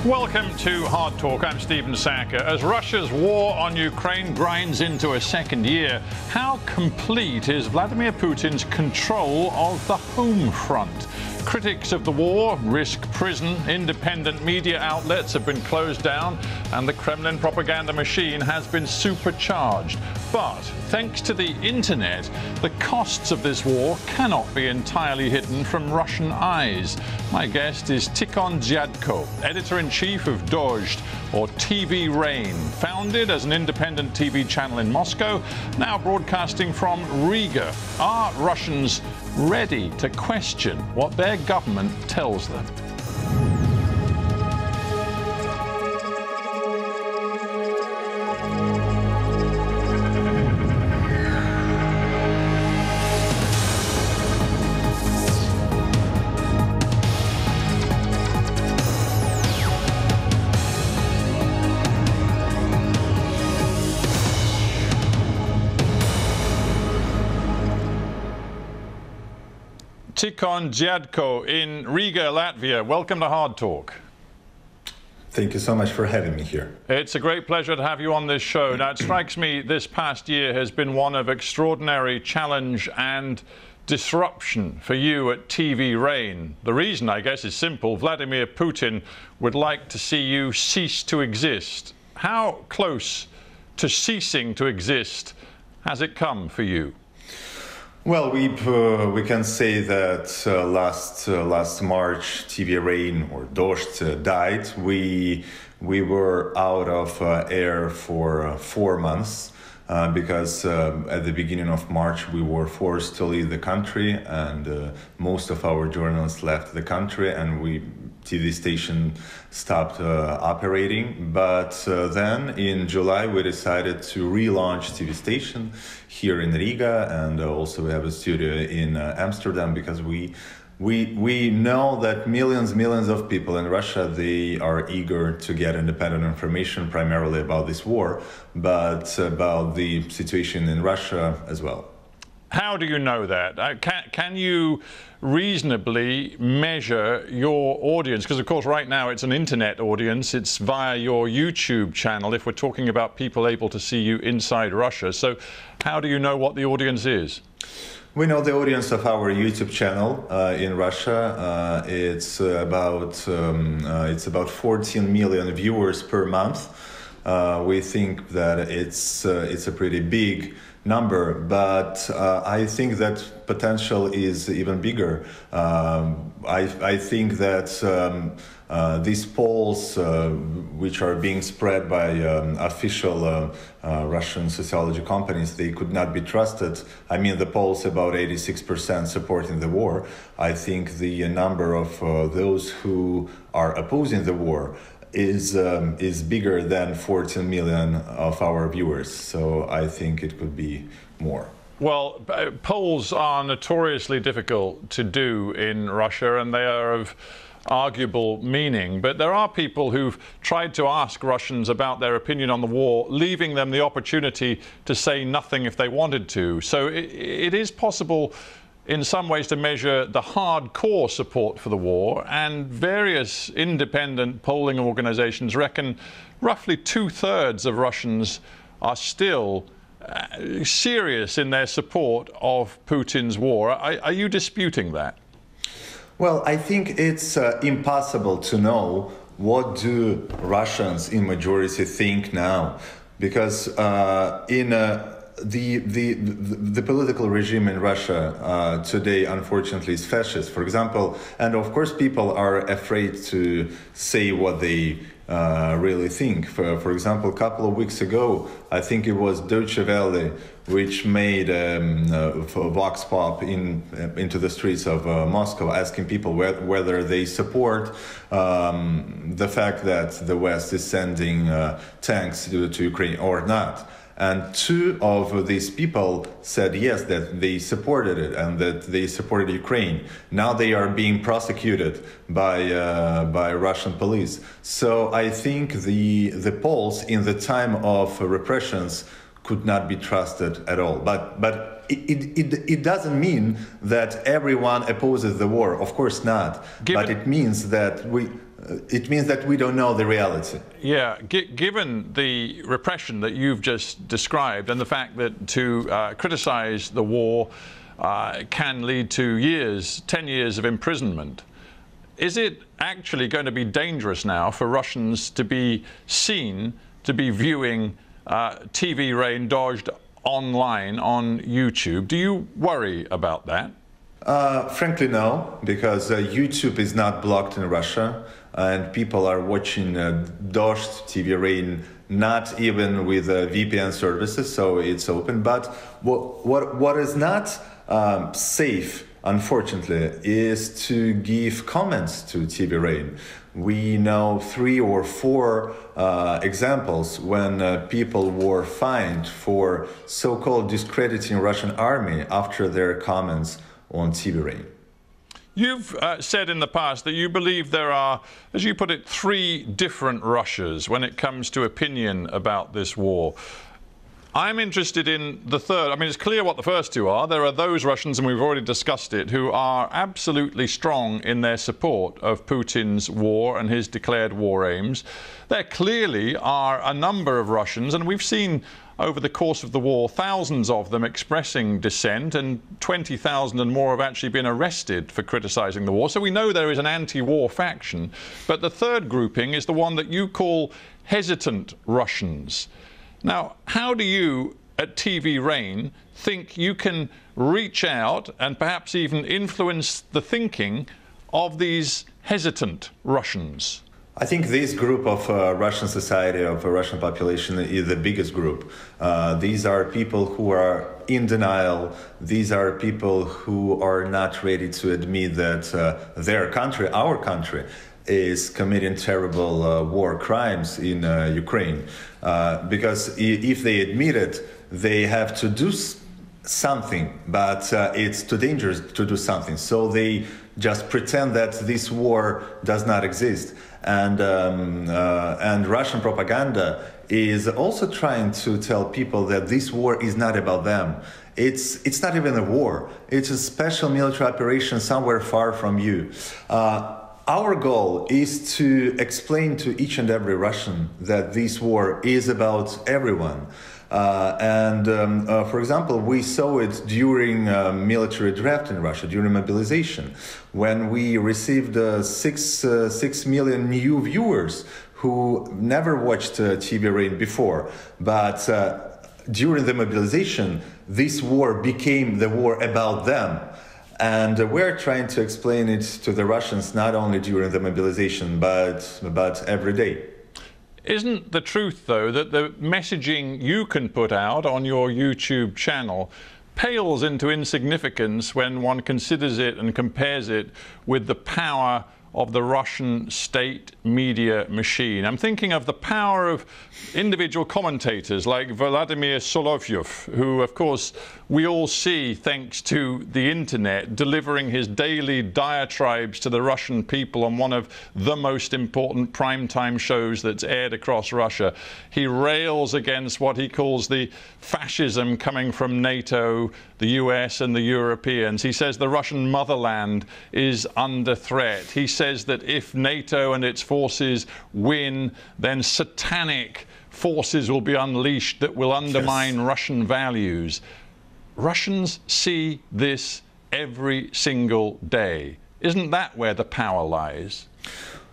Welcome to Hard Talk. I'm Stephen Sackur. As Russia's war on Ukraine grinds into a second year, how complete is Vladimir Putin's control of the home front? Critics of the war risk prison, independent media outlets have been closed down, and the Kremlin propaganda machine has been supercharged. But thanks to the internet, the costs of this war cannot be entirely hidden from Russian eyes. My guest is Tikhon Dzyadko, editor-in-chief of Dozhd, or TV Rain, founded as an independent TV channel in Moscow, now broadcasting from Riga. Are Russians ready to question what their government tells them? Tikhon Dzyadko in Riga, Latvia. Welcome to Hard Talk. Thank you so much for having me here. It's a great pleasure to have you on this show. Now, it strikes me this past year has been one of extraordinary challenge and disruption for you at TV Rain. The reason, I guess, is simple. Vladimir Putin would like to see you cease to exist. How close to ceasing to exist has it come for you? Well, we can say that last March, TV Rain or Dozhd died. We were out of air for 4 months because at the beginning of March we were forced to leave the country, and most of our journalists left the country, and TV station stopped operating. But then in July we decided to relaunch TV station here in Riga, and also we have a studio in Amsterdam, because we know that millions of people in Russia, they are eager to get independent information, primarily about this war, but about the situation in Russia as well. How do you know that? Can you reasonably measure your audience? Because, of course, right now it's an internet audience. It's via your YouTube channel, if we're talking about people able to see you inside Russia. So how do you know what the audience is? We know the audience of our YouTube channel in Russia. It's about 14 million viewers per month. We think that it's a pretty big number, but I think that potential is even bigger. I think that these polls, which are being spread by official Russian sociology companies, they could not be trusted. I mean, the polls about 86% supporting the war. I think the number of those who are opposing the war is bigger than 14 million of our viewers. So I think it could be more. Well, polls are notoriously difficult to do in Russia, and they are of arguable meaning. But there are people who've tried to ask Russians about their opinion on the war, leaving them the opportunity to say nothing if they wanted to. So it is possible in some ways to measure the hardcore support for the war, and various independent polling organizations reckon roughly 2/3 of Russians are still serious in their support of Putin's war. Are you disputing that? Well, I think it's impossible to know what do Russians in majority think now, because the political regime in Russia today, unfortunately, is fascist, for example, and of course people are afraid to say what they really think. For example, a couple of weeks ago, I think it was Deutsche Welle, which made vox pop into the streets of Moscow, asking people whether they support the fact that the West is sending tanks to Ukraine or not. And 2 of these people said yes, that they supported it and that they supported Ukraine. Now they are being prosecuted by Russian police. So I think the polls in the time of repressions could not be trusted at all. But it doesn't mean that everyone opposes the war. Of course not. But it means that it means that we don't know the reality. Yeah, given the repression that you've just described and the fact that to criticize the war can lead to 10 years of imprisonment, is it actually going to be dangerous now for Russians to be seen to be viewing TV Rain Dozhd online on YouTube? Do you worry about that? Frankly, no, because YouTube is not blocked in Russia, and people are watching Dozhd TV Rain not even with VPN services, so it's open. But what is not safe, unfortunately, is to give comments to TV Rain. We know 3 or 4 examples when people were fined for so-called discrediting Russian army after their comments on TV Rain. You've said in the past that you believe there are, as you put it, 3 different Russias when it comes to opinion about this war. I'm interested in the third. I mean, it's clear what the first 2 are. There are those Russians, and we've already discussed it, who are absolutely strong in their support of Putin's war and his declared war aims. There clearly are a number of Russians, and we've seen over the course of the war thousands of them expressing dissent, and 20,000 and more have actually been arrested for criticizing the war. So we know there is an anti-war faction. But the third grouping is the one that you call hesitant Russians. Now, how do you, at TV Rain, think you can reach out and perhaps even influence the thinking of these hesitant Russians? I think this group of Russian society, of Russian population, is the biggest group. These are people who are in denial. These are people who are not ready to admit that their country, our country, is committing terrible war crimes in Ukraine. Because if they admit it, they have to do something, but it's too dangerous to do something. So they just pretend that this war does not exist. And Russian propaganda is also trying to tell people that this war is not about them. It's not even a war. It's a special military operation somewhere far from you. Our goal is to explain to each and every Russian that this war is about everyone. For example, we saw it during military draft in Russia, during mobilization, when we received 6 million new viewers who never watched TV Rain before. But during the mobilization, this war became the war about them. And we're trying to explain it to the Russians not only during the mobilization, but every day. Isn't the truth, though, that the messaging you can put out on your YouTube channel pales into insignificance when one considers it and compares it with the power of the Russian state media machine? I'm thinking of the power of individual commentators like Vladimir Solovyov, who, of course, we all see thanks to the internet, delivering his daily diatribes to the Russian people on one of the most important primetime shows that's aired across Russia. He rails against what he calls the fascism coming from NATO, the US and the Europeans. He says the Russian motherland is under threat. He says that if NATO and its forces win, then satanic forces will be unleashed that will undermine Russian values. Russians see this every single day. Isn't that where the power lies?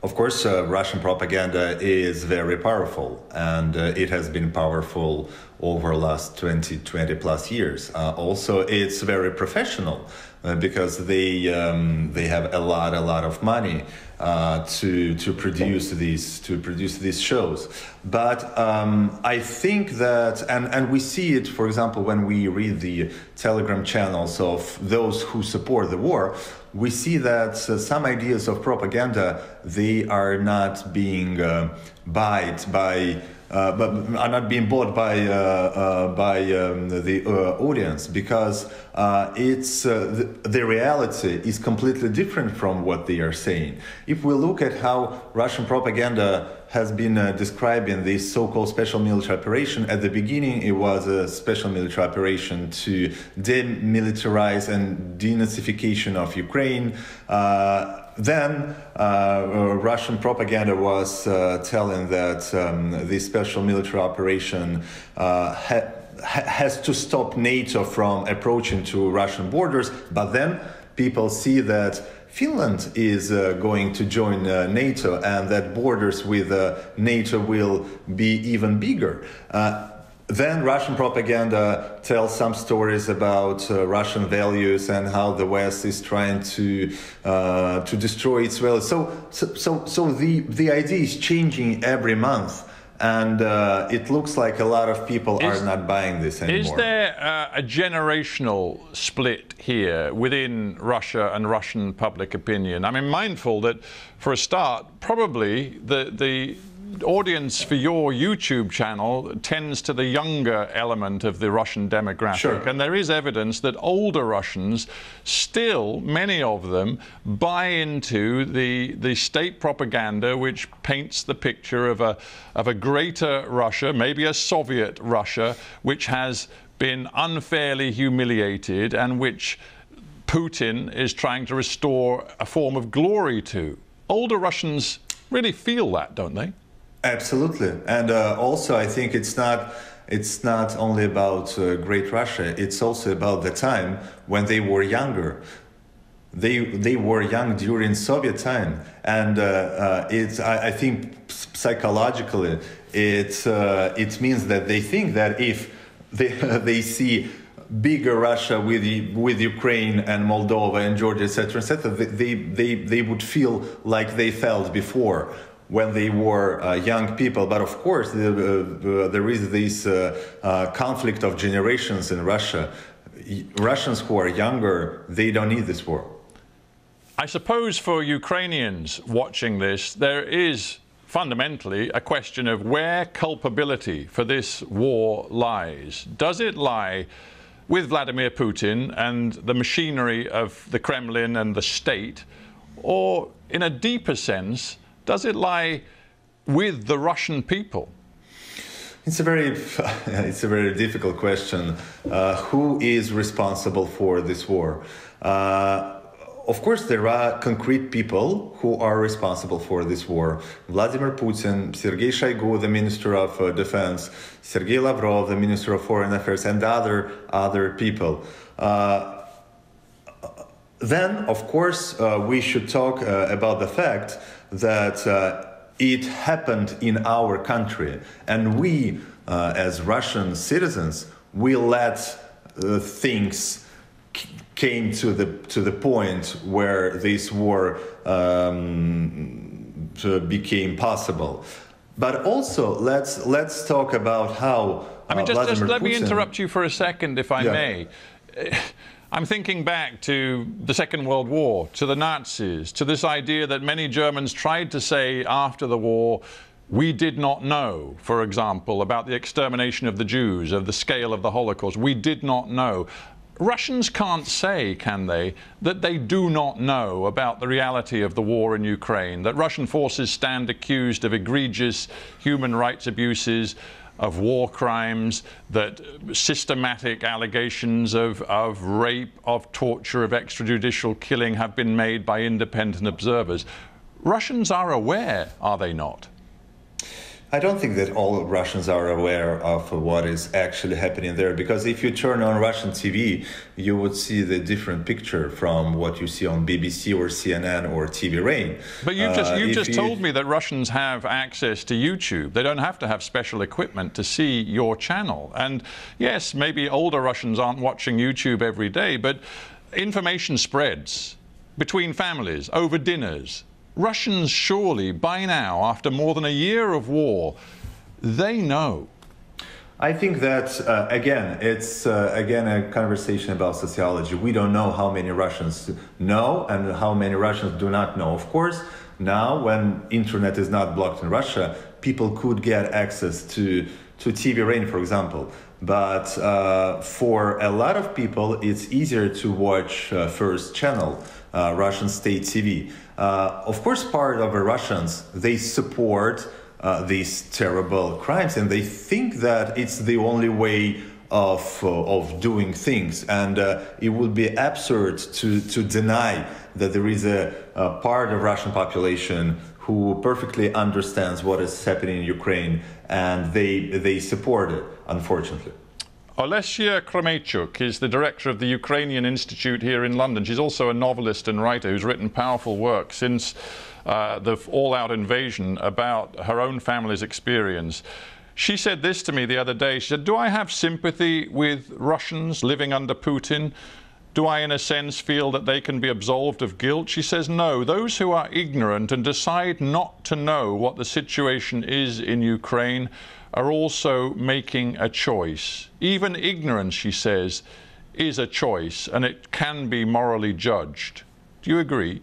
Of course, Russian propaganda is very powerful, and it has been powerful over the last 20 plus years. Also, it's very professional because they have a lot of money to produce these shows. But I think that, and we see it, for example, when we read the Telegram channels of those who support the war, we see that some ideas of propaganda, they are not being bought by the audience, because the reality is completely different from what they are saying. If we look at how Russian propaganda has been describing this so-called special military operation. At the beginning, it was a special military operation to demilitarize and denazification of Ukraine. Then Russian propaganda was telling that this special military operation has to stop NATO from approaching to Russian borders. But then people see that Finland is going to join NATO and that borders with NATO will be even bigger. Then Russian propaganda tells some stories about Russian values and how the West is trying to destroy its values. So the idea is changing every month, and it looks like a lot of people are not buying this anymore. Is there a generational split here within Russia and Russian public opinion? I mean, mindful that for a start, probably the audience for your YouTube channel tends to the younger element of the Russian demographic. Sure. And there is evidence that older Russians still, many of them, buy into the state propaganda which paints the picture of a greater Russia, maybe a Soviet Russia, which has been unfairly humiliated and which Putin is trying to restore a form of glory to. Older Russians really feel that, don't they? Absolutely, and also I think it's not only about Great Russia. It's also about the time when they were younger. They were young during Soviet time, and I think psychologically it means that they think that if they see bigger Russia with Ukraine and Moldova and Georgia, etc., they would feel like they felt before, when they were young people. But of course, there is this conflict of generations in Russia. Russians who are younger, they don't need this war. I suppose for Ukrainians watching this, there is fundamentally a question of where culpability for this war lies. Does it lie with Vladimir Putin and the machinery of the Kremlin and the state, or in a deeper sense, does it lie with the Russian people? It's a very difficult question. Who is responsible for this war? Of course, there are concrete people who are responsible for this war. Vladimir Putin, Sergei Shoigu, the Minister of Defense, Sergei Lavrov, the Minister of Foreign Affairs, and other people. Then, of course, we should talk about the fact that it happened in our country, and we, as Russian citizens, we let things came to the point where this war became possible. But also, let's talk about how. I mean, just let me interrupt you for a second, if I may. I'm thinking back to the Second World War, to the Nazis, to this idea that many Germans tried to say after the war, we did not know, for example, about the extermination of the Jews, of the scale of the Holocaust. We did not know. Russians can't say, can they, that they do not know about the reality of the war in Ukraine, that Russian forces stand accused of egregious human rights abuses, of war crimes, that systematic allegations of rape, of torture, of extrajudicial killing have been made by independent observers. Russians are aware, are they not? I don't think that all Russians are aware of what is actually happening there, because if you turn on Russian TV, you would see the different picture from what you see on BBC or CNN or TV Rain. But you've just told me that Russians have access to YouTube. They don't have to have special equipment to see your channel. And yes, maybe older Russians aren't watching YouTube every day, but information spreads between families, over dinners. Russians surely, by now, after more than a year of war, they know. I think that, again, it's again a conversation about sociology. We don't know how many Russians know and how many Russians do not know. Of course, now when internet is not blocked in Russia, people could get access to TV Rain, for example. But for a lot of people, it's easier to watch First Channel, Russian state TV. Of course, part of the Russians, they support these terrible crimes, and they think that it's the only way of doing things, and it would be absurd to deny that there is a part of Russian population who perfectly understands what is happening in Ukraine, and they support it, unfortunately. Olesia Kremeychuk is the director of the Ukrainian Institute here in London. She's also a novelist and writer who's written powerful work since the all-out invasion about her own family's experience. She said this to me the other day. She said, "Do I have sympathy with Russians living under Putin? Do I, in a sense, feel that they can be absolved of guilt?" She says, no. Those who are ignorant and decide not to know what the situation is in Ukraine are also making a choice. Even ignorance, she says, is a choice, and it can be morally judged. Do you agree?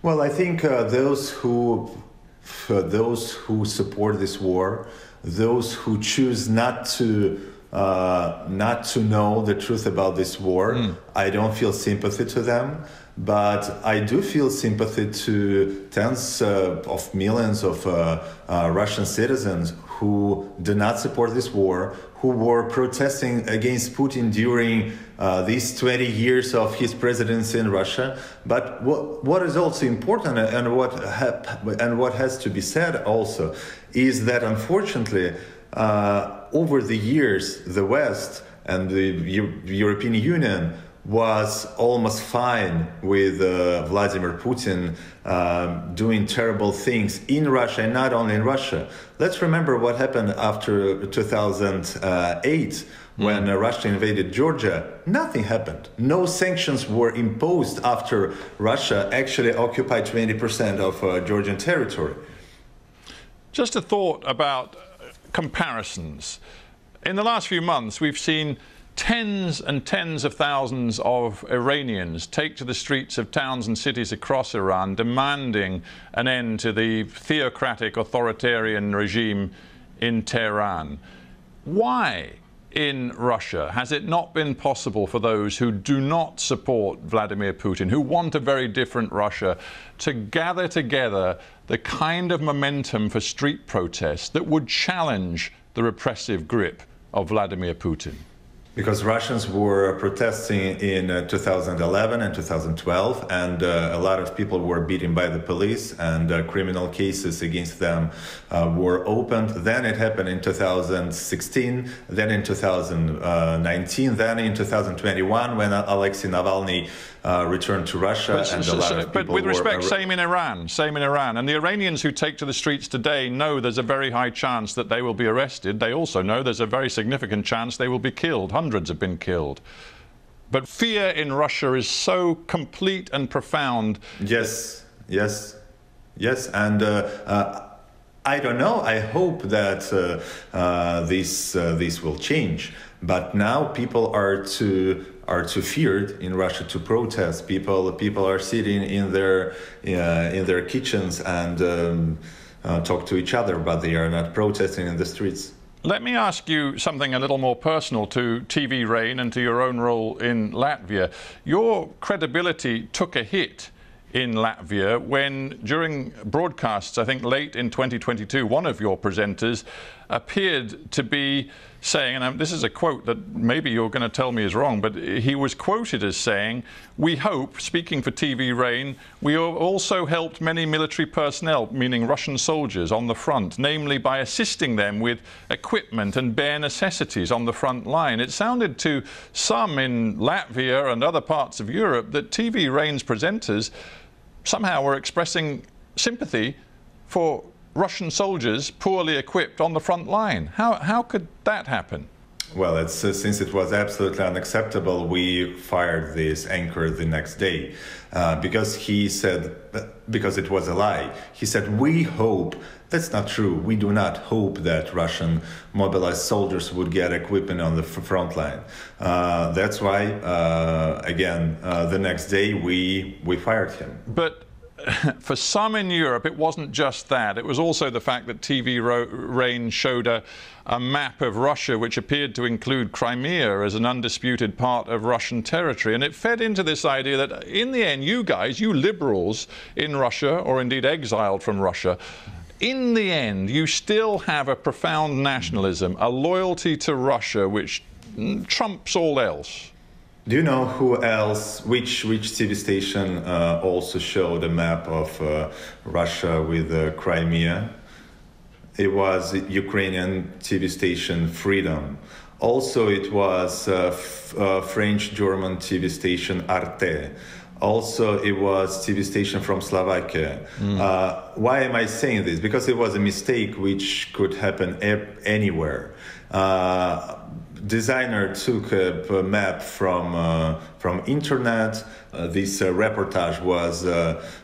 Well, I think those who support this war, those who choose not to know the truth about this war, I don't feel sympathy to them, but I do feel sympathy to tens of millions of Russian citizens who do not support this war, who were protesting against Putin during these 20 years of his presidency in Russia. But what is also important, and what has to be said also, is that unfortunately over the years the West and the European Union was almost fine with Vladimir Putin doing terrible things in Russia, and not only in Russia. Let's remember what happened after 2008 when Russia invaded Georgia. Nothing happened. No sanctions were imposed after Russia actually occupied 20% of Georgian territory. Just a thought about comparisons. In the last few months, we've seen tens and tens of thousands of Iranians take to the streets of towns and cities across Iran demanding an end to the theocratic authoritarian regime in Tehran. Why in Russia has it not been possible for those who do not support Vladimir Putin, who want a very different Russia, to gather together the kind of momentum for street protests that would challenge the repressive grip of Vladimir Putin? Because Russians were protesting in 2011 and 2012, and a lot of people were beaten by the police, and criminal cases against them were opened. Then it happened in 2016, then in 2019, then in 2021 when Alexei Navalny returned to Russia, and a lot of people But with respect, same in Iran. And the Iranians who take to the streets today know there's a very high chance that they will be arrested. They also know there's a very significant chance they will be killed. Hundreds have been killed. But fear in Russia is so complete and profound. Yes. And I don't know. I hope that this will change. But now people are too feared in Russia to protest. People are sitting in their kitchens and talk to each other, but they are not protesting in the streets. Let me ask you something a little more personal to TV Rain and to your own role in Latvia. Your credibility took a hit in Latvia when, during broadcasts, I think late in 2022, one of your presenters appeared to be saying, and this is a quote that maybe you're going to tell me is wrong, but he was quoted as saying, "We hope," speaking for TV Rain, "we also helped many military personnel," meaning Russian soldiers, "on the front, namely by assisting them with equipment and bare necessities on the front line." It sounded to some in Latvia and other parts of Europe that TV Rain's presenters somehow were expressing sympathy for Russian soldiers poorly equipped on the front line. How could that happen? Well, since it was absolutely unacceptable, we fired this anchor the next day because it was a lie. He said, "We hope." That's not true. We do not hope that Russian mobilized soldiers would get equipment on the front line. That's why, again, the next day we fired him. But for some in Europe, it wasn't just that. It was also the fact that TV Rain showed a map of Russia which appeared to include Crimea as an undisputed part of Russian territory. And it fed into this idea that in the end, you guys, you liberals in Russia, or indeed exiled from Russia, in the end, you still have a profound nationalism, a loyalty to Russia, which trumps all else. Do you know who else, which TV station also showed a map of Russia with Crimea? It was Ukrainian TV station Freedom. Also, it was French-German TV station Arte. Also, it was TV station from Slovakia. Why am I saying this? Because it was a mistake which could happen anywhere. Designer took a map from internet. This reportage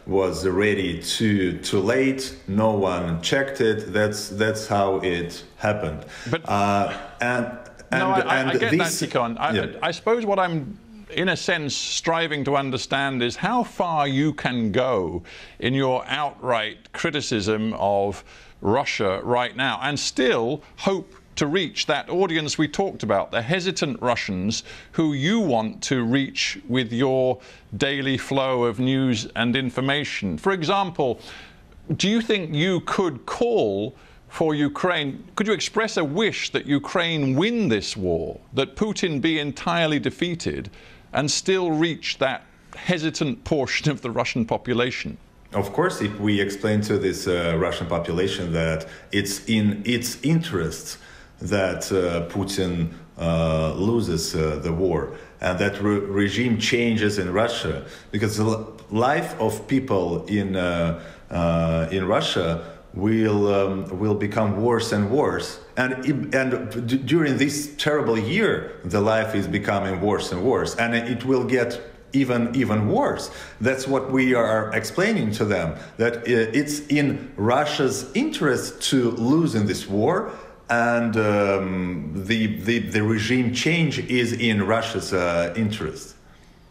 was ready too late. No one checked it. That's how it happened. But I get that, Tikhon. I suppose what I'm, in a sense, striving to understand is how far you can go in your outright criticism of Russia right now and still hope to reach that audience we talked about, the hesitant Russians who you want to reach with your daily flow of news and information. For example, do you think you could call for Ukraine, could you express a wish that Ukraine win this war, that Putin be entirely defeated and still reach that hesitant portion of the Russian population? Of course, if we explain to this Russian population that it's in its interest that Putin loses the war and that regime changes in Russia, because the life of people in Russia will become worse and worse, and during this terrible year, the life is becoming worse and worse, and it will get even worse. That's what we are explaining to them, that it's in Russia's interest to lose in this war. And the regime change is in Russia's interest.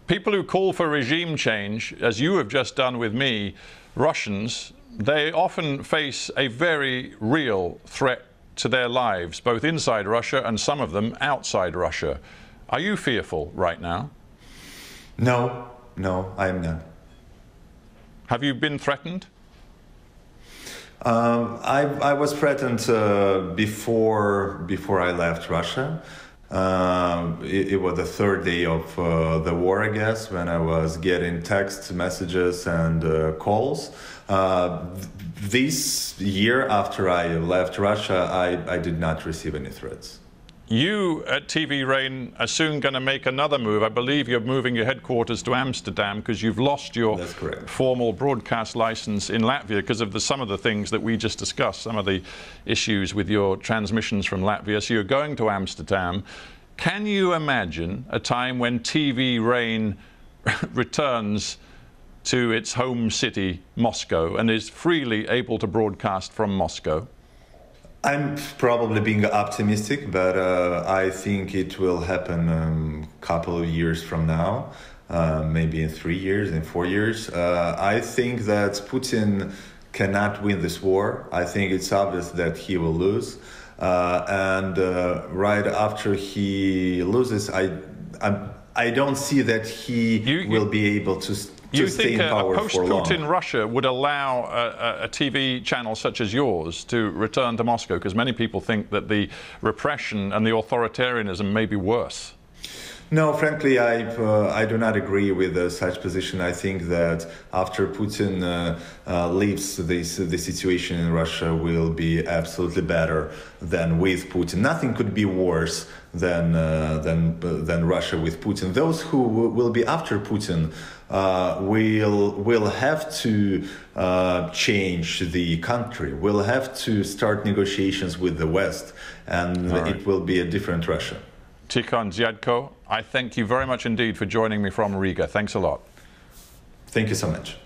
People who call for regime change, as you have just done with me, Russians, they often face a very real threat to their lives, both inside Russia and some of them outside Russia. Are you fearful right now? No, I am not. Have you been threatened? I was threatened before I left Russia. It was the third day of the war, I guess, when I was getting text messages and calls. This year, after I left Russia, I did not receive any threats. You at TV Rain are soon going to make another move. I believe you're moving your headquarters to Amsterdam because you've lost your formal broadcast license in Latvia because of some of the things that we just discussed, some of the issues with your transmissions from Latvia. So you're going to Amsterdam. Can you imagine a time when TV Rain returns to its home city, Moscow, and is freely able to broadcast from Moscow? I'm probably being optimistic, but I think it will happen a couple of years from now, maybe in 3 years, in 4 years. I think that Putin cannot win this war. I think it's obvious that he will lose. And right after he loses, I don't see that he will be able to stay in power for long. You think a post-Putin Russia would allow a TV channel such as yours to return to Moscow? Because many people think that the repression and the authoritarianism may be worse. No, frankly, I do not agree with such position. I think that after Putin leaves, the situation in Russia will be absolutely better than with Putin. Nothing could be worse than Russia with Putin. Those who will be after Putin will have to change the country. Will have to start negotiations with the West, and it will be a different Russia. Tikhon Dzyadko, I thank you very much indeed for joining me from Riga. Thanks a lot. Thank you so much.